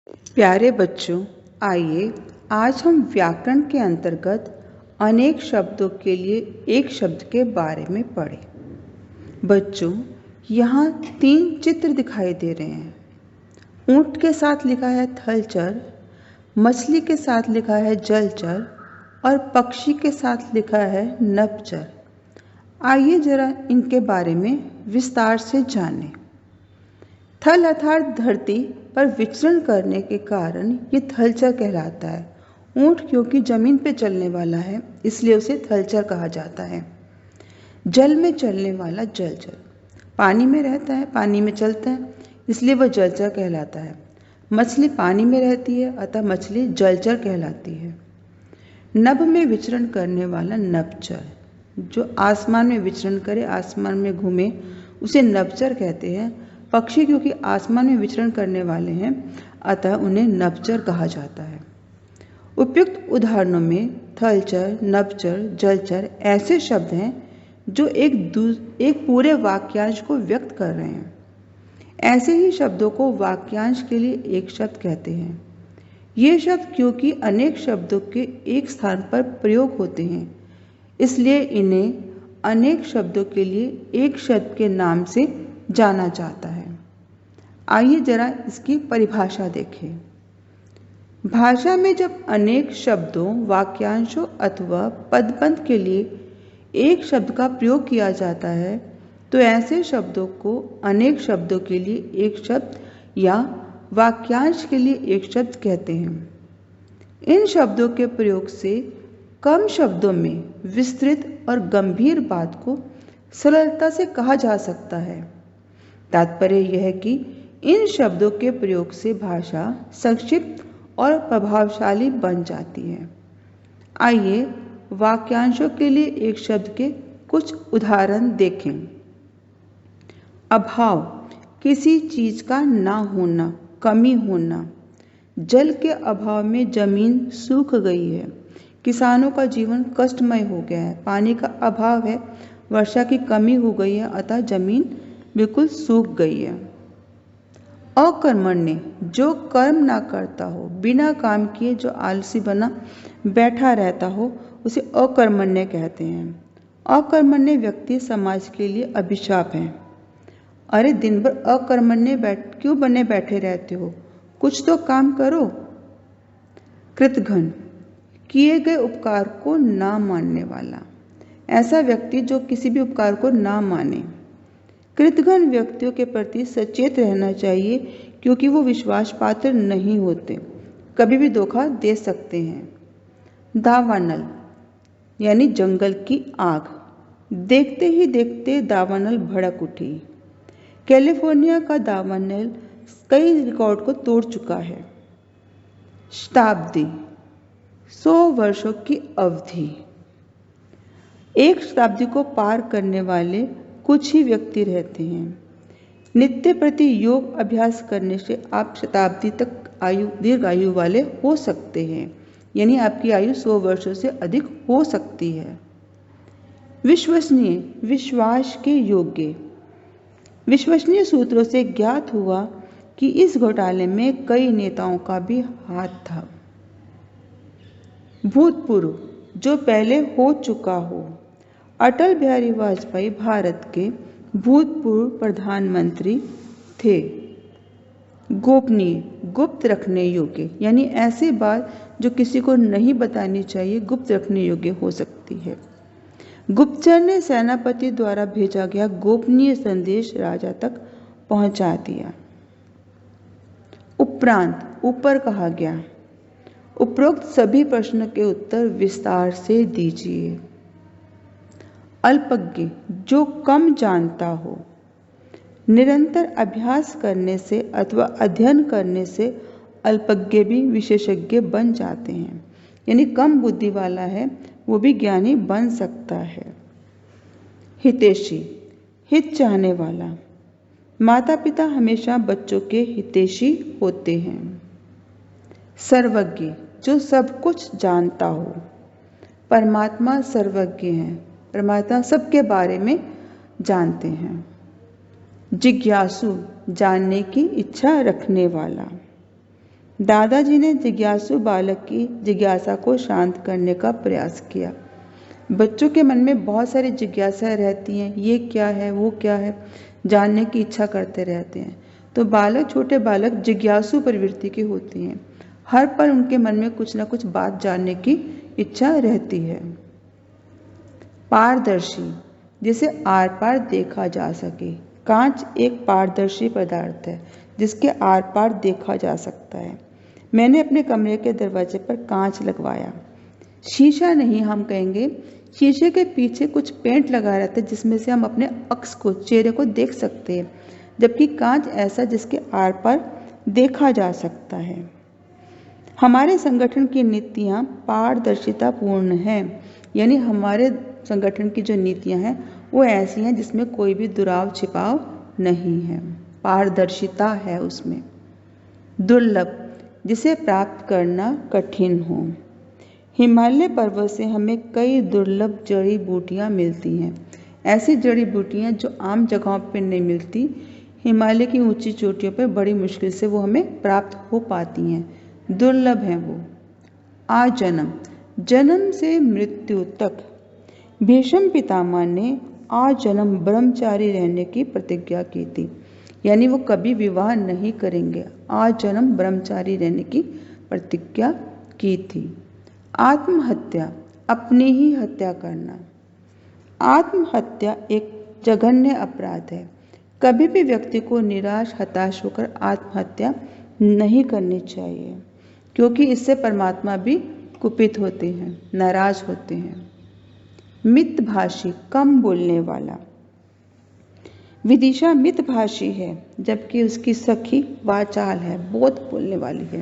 प्यारे बच्चों, आइए आज हम व्याकरण के अंतर्गत अनेक शब्दों के लिए एक शब्द के बारे में पढ़ें। बच्चों, यहाँ 3 चित्र दिखाई दे रहे हैं। ऊंट के साथ लिखा है थलचर, मछली के साथ लिखा है जलचर और पक्षी के साथ लिखा है नभचर। आइए जरा इनके बारे में विस्तार से जानें। थल अर्थात धरती पर विचरण करने के कारण ये थलचर कहलाता है। ऊंट क्योंकि जमीन पे चलने वाला है इसलिए उसे थलचर कहा जाता है। जल में चलने वाला जलचर, पानी में रहता है, पानी में चलता है, इसलिए वह जलचर कहलाता है। मछली पानी में रहती है अतः मछली जलचर कहलाती है। नभ में विचरण करने वाला नभचर, जो आसमान में विचरण करे, आसमान में घूमे, उसे नभचर कहते हैं। पक्षी क्योंकि आसमान में विचरण करने वाले हैं अतः उन्हें नभचर कहा जाता है। उपयुक्त उदाहरणों में थलचर, नभचर, जलचर ऐसे शब्द हैं जो एक पूरे वाक्यांश को व्यक्त कर रहे हैं। ऐसे ही शब्दों को वाक्यांश के लिए एक शब्द कहते हैं। ये शब्द क्योंकि अनेक शब्दों के एक स्थान पर प्रयोग होते हैं इसलिए इन्हें अनेक शब्दों के लिए एक शब्द के नाम से जाना जाता है। आइए जरा इसकी परिभाषा देखें। भाषा में जब अनेक शब्दों, वाक्यांशों अथवा पदबंध के लिए एक शब्द का प्रयोग किया जाता है तो ऐसे शब्दों को अनेक शब्दों के लिए एक शब्द या वाक्यांश के लिए एक शब्द कहते हैं। इन शब्दों के प्रयोग से कम शब्दों में विस्तृत और गंभीर बात को सरलता से कहा जा सकता है। तात्पर्य यह है कि इन शब्दों के प्रयोग से भाषा संक्षिप्त और प्रभावशाली बन जाती है। आइए वाक्यांशों के लिए एक शब्द के कुछ उदाहरण देखें। अभाव, किसी चीज का ना होना, कमी होना। जल के अभाव में जमीन सूख गई है। किसानों का जीवन कष्टमय हो गया है। पानी का अभाव है, वर्षा की कमी हो गई है अतः जमीन बिल्कुल सूख गई है। अकर्मण्य, जो कर्म ना करता हो, बिना काम किए जो आलसी बना बैठा रहता हो, उसे अकर्मण्य कहते हैं। अकर्मण्य व्यक्ति समाज के लिए अभिशाप है। अरे दिन भर अकर्मण्य क्यों बने बैठे रहते हो, कुछ तो काम करो। कृतघ्न, किए गए उपकार को ना मानने वाला, ऐसा व्यक्ति जो किसी भी उपकार को ना माने। कृतघ्न व्यक्तियों के प्रति सचेत रहना चाहिए क्योंकि वो विश्वास पात्र नहीं होते, कभी भी धोखा दे सकते हैं। दावानल यानी जंगल की आग, देखते ही देखते दावानल भड़क उठी। कैलिफोर्निया का दावानल कई रिकॉर्ड को तोड़ चुका है। शताब्दी, 100 वर्षों की अवधि। एक शताब्दी को पार करने वाले कुछ ही व्यक्ति रहते हैं। नित्य प्रति योग अभ्यास करने से आप शताब्दी तक दीर्घ आयु वाले हो सकते हैं, यानी आपकी आयु 100 वर्षों से अधिक हो सकती है। विश्वसनीय, विश्वास के योग्य। विश्वसनीय सूत्रों से ज्ञात हुआ कि इस घोटाले में कई नेताओं का भी हाथ था। भूतपूर्व, जो पहले हो चुका हो। अटल बिहारी वाजपेयी भारत के भूतपूर्व प्रधानमंत्री थे। गोपनीय, गुप्त रखने योग्य, यानी ऐसी बात जो किसी को नहीं बतानी चाहिए, गुप्त रखने योग्य हो सकती है। गुप्तचर ने सेनापति द्वारा भेजा गया गोपनीय संदेश राजा तक पहुंचा दिया। उपरांत, ऊपर कहा गया। उपरोक्त सभी प्रश्नों के उत्तर विस्तार से दीजिए। अल्पज्ञ, जो कम जानता हो। निरंतर अभ्यास करने से अथवा अध्ययन करने से अल्पज्ञ भी विशेषज्ञ बन जाते हैं, यानी कम बुद्धि वाला है वो भी ज्ञानी बन सकता है। हितैषी, हित चाहने वाला। माता पिता हमेशा बच्चों के हितैषी होते हैं। सर्वज्ञ, जो सब कुछ जानता हो। परमात्मा सर्वज्ञ है, परमात्मा सबके बारे में जानते हैं। जिज्ञासु, जानने की इच्छा रखने वाला। दादाजी ने जिज्ञासु बालक की जिज्ञासा को शांत करने का प्रयास किया। बच्चों के मन में बहुत सारी जिज्ञासाएं रहती हैं, ये क्या है, वो क्या है, जानने की इच्छा करते रहते हैं। तो छोटे बालक जिज्ञासु प्रवृत्ति के होते हैं। हर पल उनके मन में कुछ न कुछ बात जानने की इच्छा रहती है। पारदर्शी, जिसे आर पार देखा जा सके। कांच एक पारदर्शी पदार्थ है जिसके आर पार देखा जा सकता है। मैंने अपने कमरे के दरवाजे पर कांच लगवाया। शीशा नहीं, हम कहेंगे शीशे के पीछे कुछ पेंट लगा रहता है जिसमें से हम अपने अक्स को, चेहरे को देख सकते हैं, जबकि कांच ऐसा जिसके आर पार देखा जा सकता है। हमारे संगठन की नीतियां पारदर्शिता पूर्ण हैं, यानी हमारे संगठन की जो नीतियां हैं वो ऐसी हैं जिसमें कोई भी दुराव छिपाव नहीं है, पारदर्शिता है उसमें। दुर्लभ, जिसे प्राप्त करना कठिन हो। हिमालय पर्वत से हमें कई दुर्लभ जड़ी बूटियां मिलती हैं। ऐसी जड़ी बूटियां जो आम जगहों पर नहीं मिलती, हिमालय की ऊंची चोटियों पर बड़ी मुश्किल से वो हमें प्राप्त हो पाती हैं, दुर्लभ हैं वो। आजन्म, जन्म से मृत्यु तक। भीष्म पितामह ने आजन्म ब्रह्मचारी रहने की प्रतिज्ञा की थी, यानी वो कभी विवाह नहीं करेंगे, आजन्म ब्रह्मचारी रहने की प्रतिज्ञा की थी। आत्महत्या, अपनी ही हत्या करना। आत्महत्या एक जघन्य अपराध है। कभी भी व्यक्ति को निराश, हताश होकर आत्महत्या नहीं करनी चाहिए, क्योंकि इससे परमात्मा भी कुपित होते हैं, नाराज होते हैं। मितभाषी, कम बोलने वाला। विदिशा मितभाषी है, जबकि उसकी सखी वाचाल है, बहुत बोलने वाली है।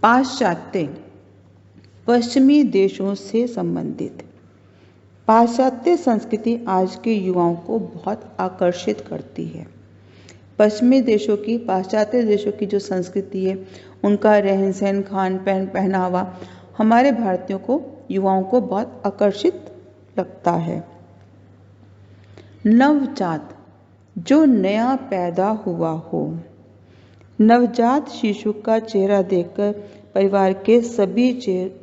पाश्चात्य, पश्चिमी देशों से संबंधित। पाश्चात्य संस्कृति आज के युवाओं को बहुत आकर्षित करती है। पश्चिमी देशों की, पाश्चात्य देशों की जो संस्कृति है, उनका रहन सहन, खान पहन, पहनावा हमारे भारतीयों को, युवाओं को बहुत आकर्षित लगता है। नवजात, जो नया पैदा हुआ हो। नवजात शिशु का चेहरा देखकर परिवार के सभी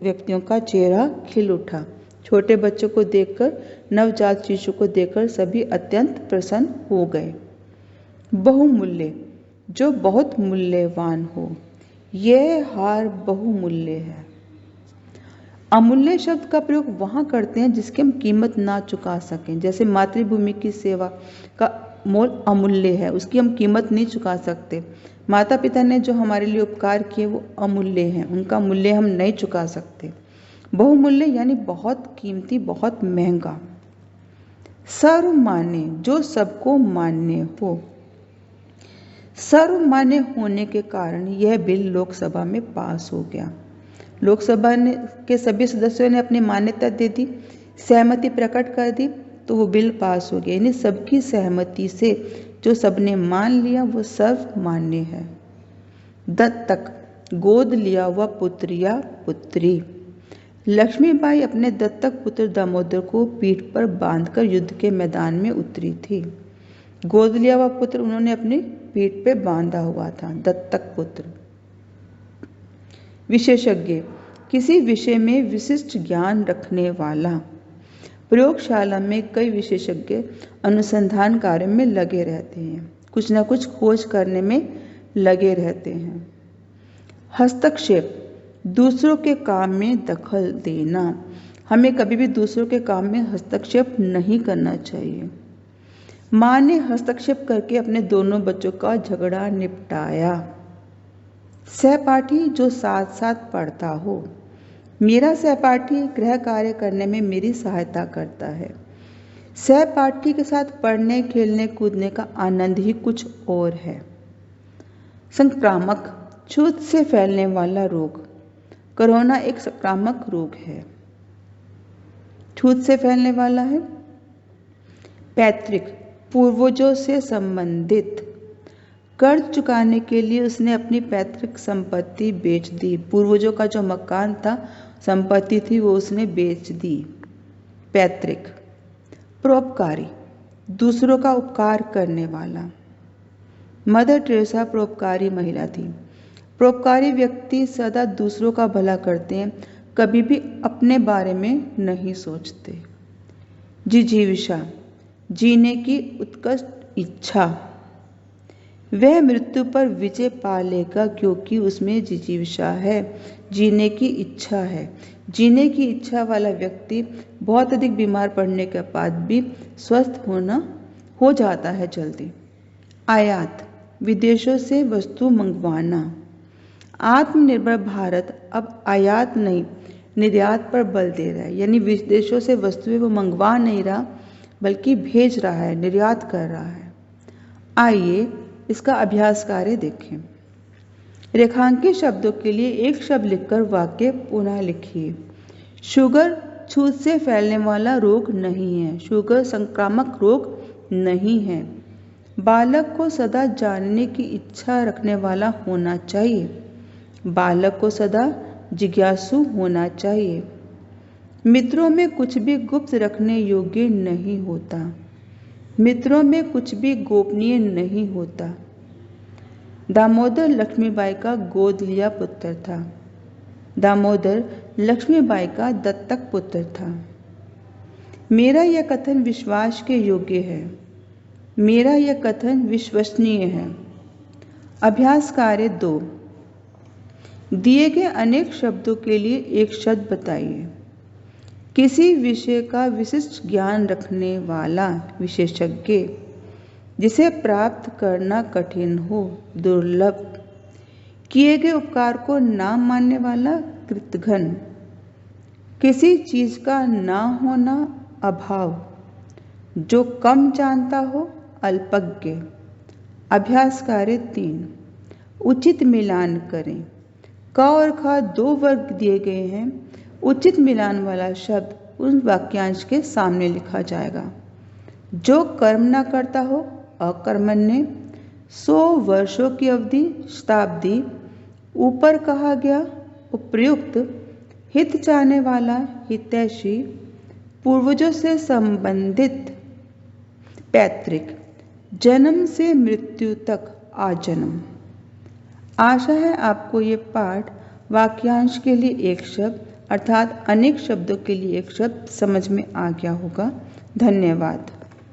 व्यक्तियों का चेहरा खिल उठा। छोटे बच्चों को देखकर, नवजात शिशु को देखकर सभी अत्यंत प्रसन्न हो गए। बहुमूल्य, जो बहुत मूल्यवान हो। यह हार बहुमूल्य है। अमूल्य शब्द का प्रयोग वहाँ करते हैं जिसकी हम कीमत ना चुका सकें। जैसे मातृभूमि की सेवा का मोल अमूल्य है, उसकी हम कीमत नहीं चुका सकते। माता पिता ने जो हमारे लिए उपकार किए वो अमूल्य हैं, उनका मूल्य हम नहीं चुका सकते। बहुमूल्य यानी बहुत कीमती, बहुत महंगा। सर्वमान्य, जो सबको मान्य हो। सर्वमान्य होने के कारण यह बिल लोकसभा में पास हो गया। लोकसभा के सभी सदस्यों ने अपनी मान्यता दे दी, सहमति प्रकट कर दी, तो वो बिल पास हो गया। यानी सबकी सहमति से जो सबने मान लिया वो सर्वमान्य है। दत्तक, गोद लिया हुआ पुत्र या पुत्री। लक्ष्मीबाई अपने दत्तक पुत्र दामोदर को पीठ पर बांधकर युद्ध के मैदान में उतरी थी। गोद लिया हुआ पुत्र उन्होंने अपनी पीठ पे बांधा हुआ था, दत्तक पुत्र। विशेषज्ञ, किसी विषय में विशिष्ट ज्ञान रखने वाला। प्रयोगशाला में कई विशेषज्ञ अनुसंधान कार्य में लगे रहते हैं, कुछ न कुछ खोज करने में लगे रहते हैं। हस्तक्षेप, दूसरों के काम में दखल देना। हमें कभी भी दूसरों के काम में हस्तक्षेप नहीं करना चाहिए। माँ ने हस्तक्षेप करके अपने दोनों बच्चों का झगड़ा निपटाया। सहपाठी, जो साथ साथ पढ़ता हो। मेरा सहपाठी गृह कार्य करने में मेरी सहायता करता है। सहपाठी के साथ पढ़ने, खेलने, कूदने का आनंद ही कुछ और है। संक्रामक, छूत से फैलने वाला रोग। कोरोना एक संक्रामक रोग है, छूत से फैलने वाला है। पैतृक, पूर्वजों से संबंधित। कर्ज चुकाने के लिए उसने अपनी पैतृक संपत्ति बेच दी। पूर्वजों का जो मकान था, संपत्ति थी, वो उसने बेच दी। पैतृक। परोपकारी, दूसरों का उपकार करने वाला। मदर टेरेसा परोपकारी महिला थी। परोपकारी व्यक्ति सदा दूसरों का भला करते हैं, कभी भी अपने बारे में नहीं सोचते। जिजीविषा, जीने की उत्कट इच्छा। वह मृत्यु पर विजय पा लेगा क्योंकि उसमें जिजीविषा है, जीने की इच्छा है। जीने की इच्छा वाला व्यक्ति बहुत अधिक बीमार पड़ने के बाद भी स्वस्थ हो जाता है जल्दी। आयात, विदेशों से वस्तु मंगवाना। आत्मनिर्भर भारत अब आयात नहीं निर्यात पर बल दे रहा है, यानी विदेशों से वस्तुएं वो मंगवा नहीं रहा बल्कि भेज रहा है, निर्यात कर रहा है। आइए इसका अभ्यास कार्य देखें। रेखांकित शब्दों के लिए एक शब्द लिखकर वाक्य पुनः लिखिए। शुगर छूत से फैलने वाला रोग नहीं है। शुगर संक्रामक रोग नहीं है। बालक को सदा जानने की इच्छा रखने वाला होना चाहिए। बालक को सदा जिज्ञासु होना चाहिए। मित्रों में कुछ भी गुप्त रखने योग्य नहीं होता। मित्रों में कुछ भी गोपनीय नहीं होता। दामोदर लक्ष्मीबाई का गोद लिया पुत्र था। दामोदर लक्ष्मीबाई का दत्तक पुत्र था। मेरा यह कथन विश्वास के योग्य है। मेरा यह कथन विश्वसनीय है। अभ्यास कार्य 2। दिए गए अनेक शब्दों के लिए एक शब्द बताइए। किसी विषय का विशिष्ट ज्ञान रखने वाला विशेषज्ञ, जिसे प्राप्त करना कठिन हो, दुर्लभ। किए गए उपकार को ना मानने वाला कृतघ्न। किसी चीज का ना होना अभाव। जो कम जानता हो अल्पज्ञ। अभ्यास कार्य 3। उचित मिलान करें। क और ख 2 वर्ग दिए गए हैं। उचित मिलान वाला शब्द उन वाक्यांश के सामने लिखा जाएगा। जो कर्म ना करता हो अकर्मण्य। 100 वर्षों की अवधि शताब्दी। ऊपर कहा गया उपयुक्त। हित चाहने वाला हितैषी। पूर्वजों से संबंधित पैतृक। जन्म से मृत्यु तक आजन्म। आशा है आपको ये पाठ वाक्यांश के लिए एक शब्द अर्थात अनेक शब्दों के लिए एक शब्द समझ में आ गया होगा। धन्यवाद।